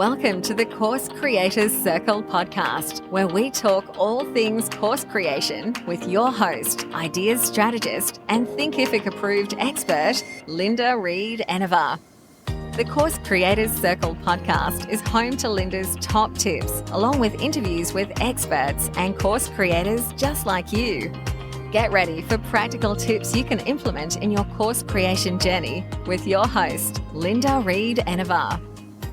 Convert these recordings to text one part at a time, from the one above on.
Welcome to the Course Creators Circle podcast, where we talk all things course creation with your host, ideas strategist, and Thinkific approved expert, Linda Reed-Enever. The Course Creators Circle podcast is home to Linda's top tips, along with interviews with experts and course creators just like you. Get ready for practical tips you can implement in your course creation journey with your host, Linda Reed-Enever.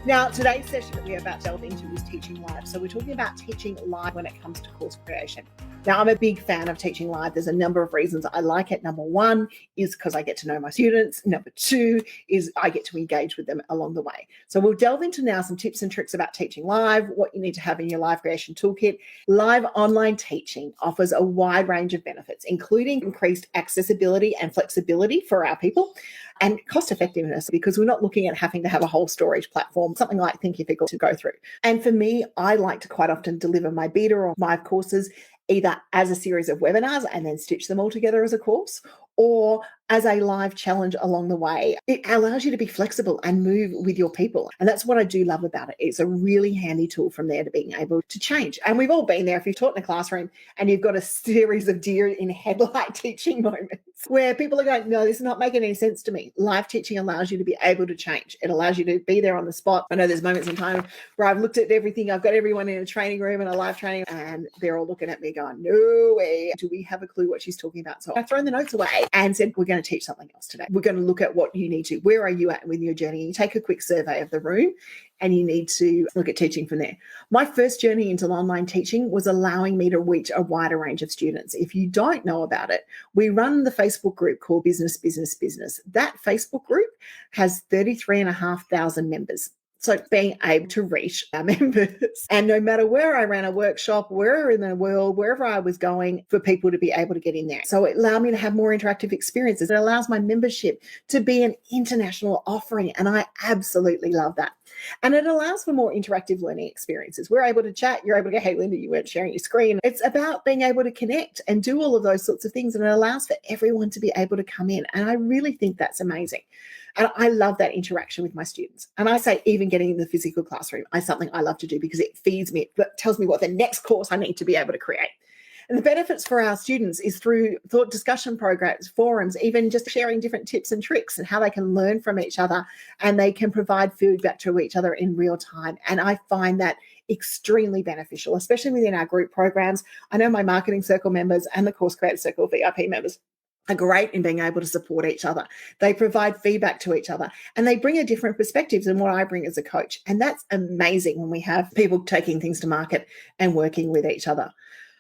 Now, today's session that we're about to delve into is teaching live. So we're talking about teaching live when it comes to course creation. Now, I'm a big fan of teaching live. There's a number of reasons I like it. Number one is because I get to know my students. Number two is I get to engage with them along the way. So we'll delve into now some tips and tricks about teaching live, what you need to have in your live creation toolkit. Live online teaching offers a wide range of benefits, including increased accessibility and flexibility for our people, and cost effectiveness, because we're not looking at having to have a whole storage platform, something like Thinkific to go through. And for me, I like to quite often deliver my beta or my courses either as a series of webinars and then stitch them all together as a course, or as a live challenge along the way. It allows you to be flexible and move with your people. And that's what I do love about it. It's a really handy tool from there to being able to change. And we've all been there if you've taught in a classroom and you've got a series of deer in headlight teaching moments where people are going, no, this is not making any sense to me. Live teaching allows you to be able to change. It allows you to be there on the spot. I know there's moments in time where I've looked at everything. I've got everyone in a training room and a live training, and they're all looking at me going, no way do we have a clue what she's talking about. So I've thrown the notes away and said, we're going to teach something else today. We're going to look at what you need to, where are you at with your journey? You take a quick survey of the room and you need to look at teaching from there. My first journey into online teaching was allowing me to reach a wider range of students. If you don't know about it, we run the Facebook group called Business, Business, Business. That Facebook group has 33,500 members. So being able to reach our members, and no matter where I ran a workshop, wherever in the world, wherever I was going, for people to be able to get in there. So it allowed me to have more interactive experiences. It allows my membership to be an international offering. And I absolutely love that. And it allows for more interactive learning experiences. We're able to chat. You're able to go, hey, Linda, you weren't sharing your screen. It's about being able to connect and do all of those sorts of things. And it allows for everyone to be able to come in. And I really think that's amazing. And I love that interaction with my students. And I say even getting in the physical classroom is something I love to do because it feeds me, it tells me what the next course I need to be able to create. And the benefits for our students is through thought discussion programs, forums, even just sharing different tips and tricks and how they can learn from each other, and they can provide feedback to each other in real time. And I find that extremely beneficial, especially within our group programs. I know my marketing circle members and the Course Creator Circle VIP members are great in being able to support each other. They provide feedback to each other and they bring a different perspective than what I bring as a coach. And that's amazing when we have people taking things to market and working with each other.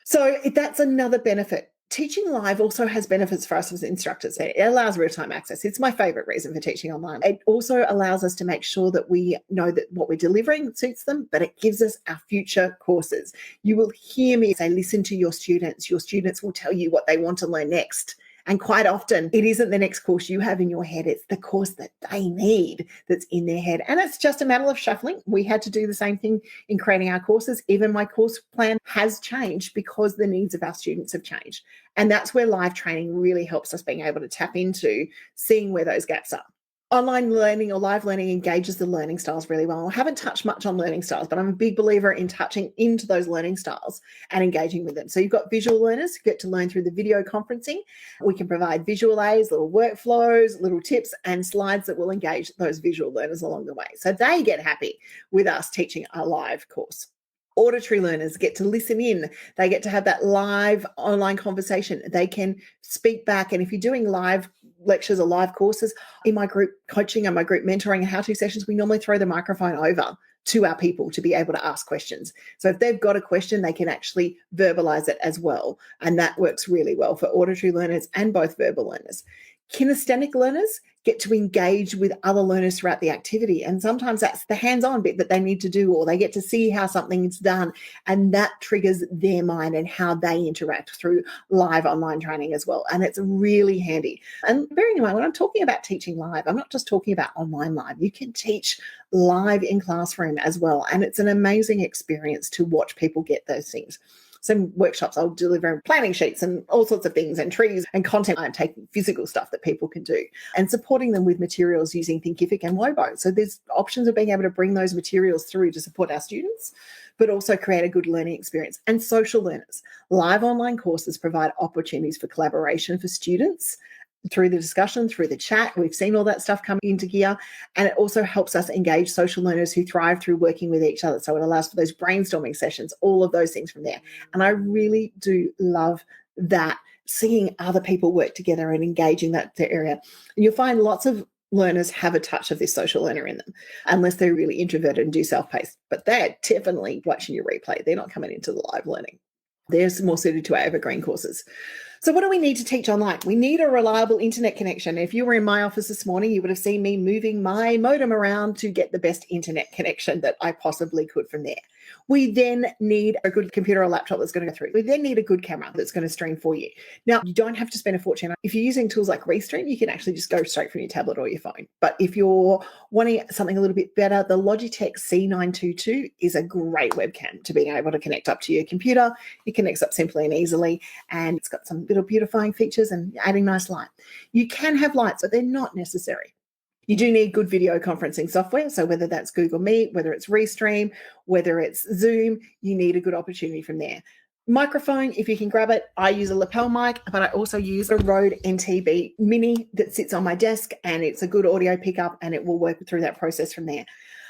So that's another benefit. Teaching live also has benefits for us as instructors. It allows real-time access. It's my favorite reason for teaching online. It also allows us to make sure that we know that what we're delivering suits them, but it gives us our future courses. You will hear me say, listen to your students. Your students will tell you what they want to learn next. And quite often, it isn't the next course you have in your head. It's the course that they need that's in their head. And it's just a matter of shuffling. We had to do the same thing in creating our courses. Even my course plan has changed because the needs of our students have changed. And that's where live training really helps us being able to tap into seeing where those gaps are. Online learning or live learning engages the learning styles really well. I haven't touched much on learning styles, but I'm a big believer in touching into those learning styles and engaging with them. So you've got visual learners who get to learn through the video conferencing. We can provide visual aids, little workflows, little tips and slides that will engage those visual learners along the way. So they get happy with us teaching a live course. Auditory learners get to listen in. They get to have that live online conversation. They can speak back. And if you're doing live lectures or live courses, in my group coaching and my group mentoring and how-to sessions, we normally throw the microphone over to our people to be able to ask questions. So if they've got a question, they can actually verbalize it as well. And that works really well for auditory learners and both verbal learners. Kinesthetic learners get to engage with other learners throughout the activity. And sometimes that's the hands-on bit that they need to do, or they get to see how something's done. And that triggers their mind and how they interact through live online training as well. And it's really handy. And bearing in mind, when I'm talking about teaching live, I'm not just talking about online live. You can teach live in classroom as well. And it's an amazing experience to watch people get those things. Some workshops I'll deliver planning sheets and all sorts of things and trees and content. I'm taking physical stuff that people can do and supporting them with materials using Thinkific and Wobo. So there's options of being able to bring those materials through to support our students, but also create a good learning experience. And social learners. Live online courses provide opportunities for collaboration for students through the discussion, through the chat. We've seen all that stuff come into gear. And it also helps us engage social learners who thrive through working with each other. So it allows for those brainstorming sessions, all of those things from there. And I really do love that, seeing other people work together and engaging that area. And you'll find lots of learners have a touch of this social learner in them, unless they're really introverted and do self-paced. But they're definitely watching your replay. They're not coming into the live learning. They're more suited to our evergreen courses. So what do we need to teach online? We need a reliable internet connection. If you were in my office this morning, you would have seen me moving my modem around to get the best internet connection that I possibly could from there. We then need a good computer or laptop that's going to go through. We then need a good camera that's going to stream for you. Now, you don't have to spend a fortune. If you're using tools like Restream, you can actually just go straight from your tablet or your phone. But if you're wanting something a little bit better, the Logitech C922 is a great webcam to being able to connect up to your computer. It connects up simply and easily, and it's got some little beautifying features and adding nice light. You can have lights, but they're not necessary. You do need good video conferencing software. So whether that's Google Meet, whether it's Restream, whether it's Zoom, you need a good opportunity from there. Microphone, if you can grab it. I use a lapel mic, but I also use a Rode NTB Mini that sits on my desk, and it's a good audio pickup, and it will work through that process from there.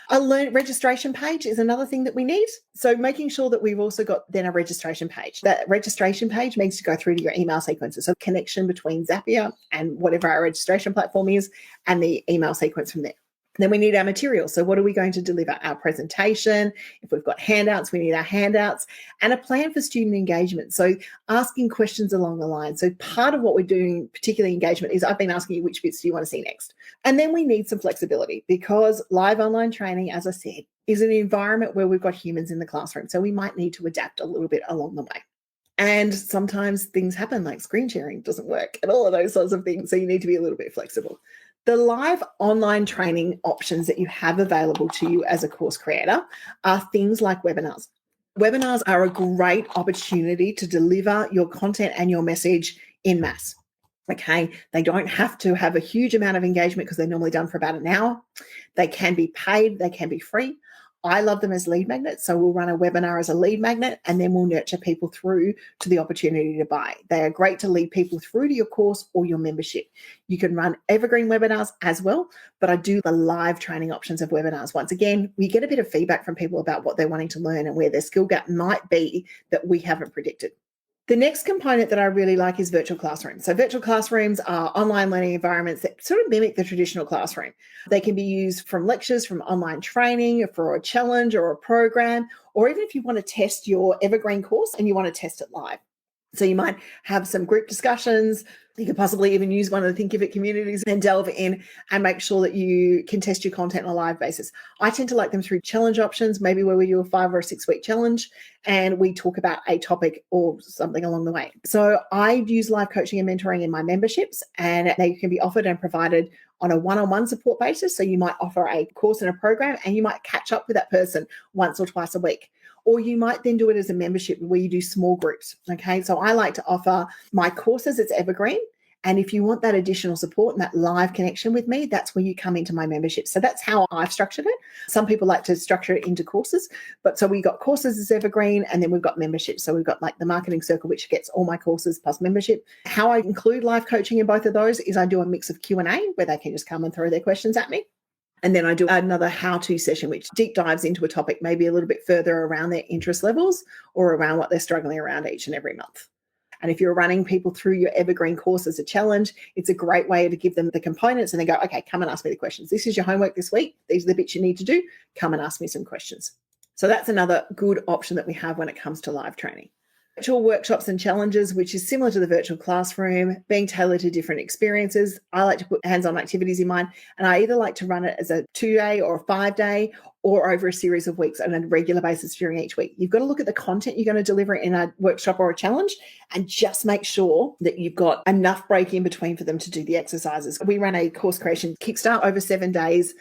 A registration page is another thing that we need. So making sure that we've also got then a registration page. That registration page needs to go through to your email sequences. So connection between Zapier and whatever our registration platform is and the email sequence from there. Then we need our materials. So what are we going to deliver? Our presentation. If we've got handouts, we need our handouts and a plan for student engagement. So asking questions along the line. So part of what we're doing, particularly engagement, is I've been asking you which bits do you want to see next? And then we need some flexibility, because live online training, as I said, is an environment where we've got humans in the classroom. So we might need to adapt a little bit along the way. And sometimes things happen, like screen sharing doesn't work and all of those sorts of things. So you need to be a little bit flexible. The live online training options that you have available to you as a course creator are things like webinars. Webinars are a great opportunity to deliver your content and your message in mass. Okay, they don't have to have a huge amount of engagement because they're normally done for about an hour. They can be paid, they can be free. I love them as lead magnets. So we'll run a webinar as a lead magnet, and then we'll nurture people through to the opportunity to buy. They are great to lead people through to your course or your membership. You can run evergreen webinars as well, but I do the live training options of webinars. Once again, we get a bit of feedback from people about what they're wanting to learn and where their skill gap might be that we haven't predicted. The next component that I really like is virtual classrooms. So virtual classrooms are online learning environments that sort of mimic the traditional classroom. They can be used from lectures, from online training, for a challenge or a program, or even if you want to test your evergreen course and you want to test it live. So you might have some group discussions. You could possibly even use one of the Thinkific communities and delve in and make sure that you can test your content on a live basis. I tend to like them through challenge options, maybe where we do a 5 or a 6 week challenge and we talk about a topic or something along the way. So I use live coaching and mentoring in my memberships, and they can be offered and provided on a one-on-one support basis. So you might offer a course and a program, and you might catch up with that person once or twice a week. Or you might then do it as a membership where you do small groups. Okay, so I like to offer my courses as evergreen. And if you want that additional support and that live connection with me, that's where you come into my membership. So that's how I've structured it. Some people like to structure it into courses. But so we got courses as evergreen, and then we've got membership. So we've got like the marketing circle, which gets all my courses plus membership. How I include live coaching in both of those is I do a mix of Q&A where they can just come and throw their questions at me. And then I do another how-to session, which deep dives into a topic maybe a little bit further around their interest levels or around what they're struggling around each and every month. And if you're running people through your evergreen course as a challenge, it's a great way to give them the components and they go, okay, come and ask me the questions. This is your homework this week. These are the bits you need to do. Come and ask me some questions. So that's another good option that we have when it comes to live training. Virtual workshops and challenges, which is similar to the virtual classroom, being tailored to different experiences. I like to put hands-on activities in mine, and I either like to run it as a 2-day or a 5-day or over a series of weeks on a regular basis during each week. You've got to look at the content you're going to deliver in a workshop or a challenge and just make sure that you've got enough break in between for them to do the exercises. We ran a course creation kickstart over 7 days.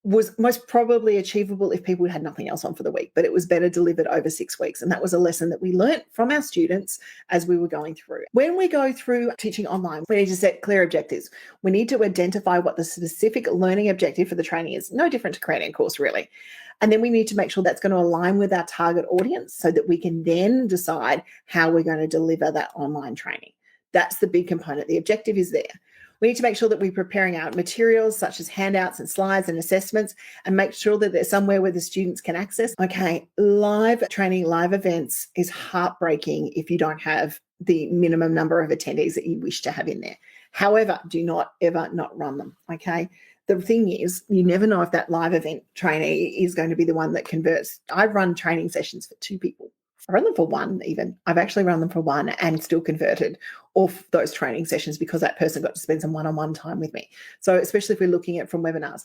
was most probably achievable if people had nothing else on for the week, but it was better delivered over 6 weeks. And that was a lesson that we learnt from our students as we were going through. When we go through teaching online, we need to set clear objectives. We need to identify what the specific learning objective for the training is, no different to creating a course really. And then we need to make sure that's going to align with our target audience so that we can then decide how we're going to deliver that online training. That's the big component. The objective is there. We need to make sure that we're preparing our materials such as handouts and slides and assessments and make sure that they're somewhere where the students can access. Okay, live training, live events is heartbreaking if you don't have the minimum number of attendees that you wish to have in there. However, do not ever not run them, okay? The thing is, you never know if that live event trainee is going to be the one that converts. I've run training sessions for 2 people. I run them for 1 even. I've actually run them for 1 and still converted off those training sessions because that person got to spend some one-on-one time with me. So especially if we're looking at from webinars,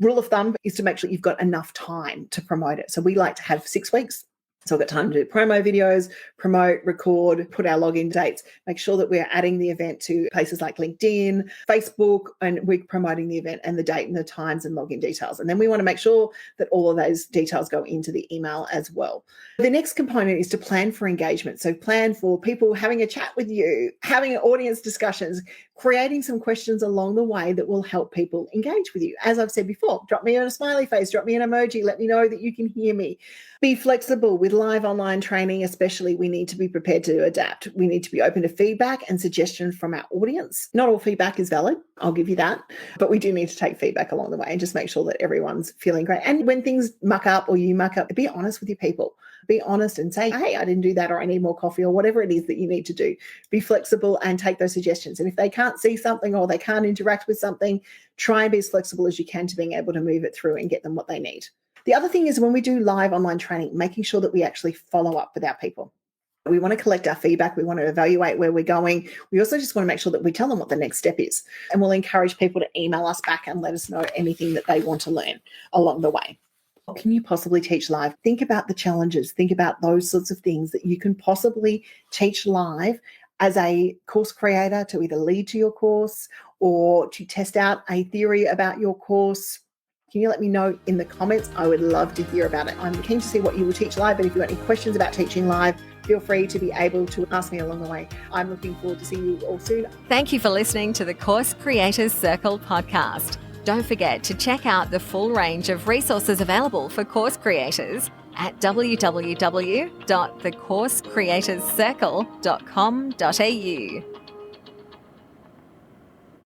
rule of thumb is to make sure you've got enough time to promote it. So we like to have 6 weeks. So I've got time to do promo videos, promote, record, put our login dates, make sure that we're adding the event to places like LinkedIn, Facebook, and we're promoting the event and the date and the times and login details. And then we want to make sure that all of those details go into the email as well. The next component is to plan for engagement. So plan for people having a chat with you, having audience discussions, creating some questions along the way that will help people engage with you. As I've said before, drop me a smiley face, drop me an emoji, let me know that you can hear me. Be flexible with live online training, especially. We need to be prepared to adapt. We need to be open to feedback and suggestion from our audience. Not all feedback is valid, I'll give you that, but we do need to take feedback along the way and just make sure that everyone's feeling great. And when things muck up or you muck up, be honest with your people. Be honest and say, hey, I didn't do that, or I need more coffee, or whatever it is that you need to do. Be flexible and take those suggestions. And if they can't see something or they can't interact with something, try and be as flexible as you can to being able to move it through and get them what they need. The other thing is when we do live online training, making sure that we actually follow up with our people. We want to collect our feedback. We want to evaluate where we're going. We also just want to make sure that we tell them what the next step is. And we'll encourage people to email us back and let us know anything that they want to learn along the way. What can you possibly teach live? Think about the challenges. Think about those sorts of things that you can possibly teach live as a course creator to either lead to your course or to test out a theory about your course. Can you let me know in the comments? I would love to hear about it. I'm keen to see what you will teach live, but if you've got any questions about teaching live, feel free to be able to ask me along the way. I'm looking forward to seeing you all soon. Thank you for listening to the Course Creators Circle podcast. Don't forget to check out the full range of resources available for course creators at www.thecoursecreatorscircle.com.au.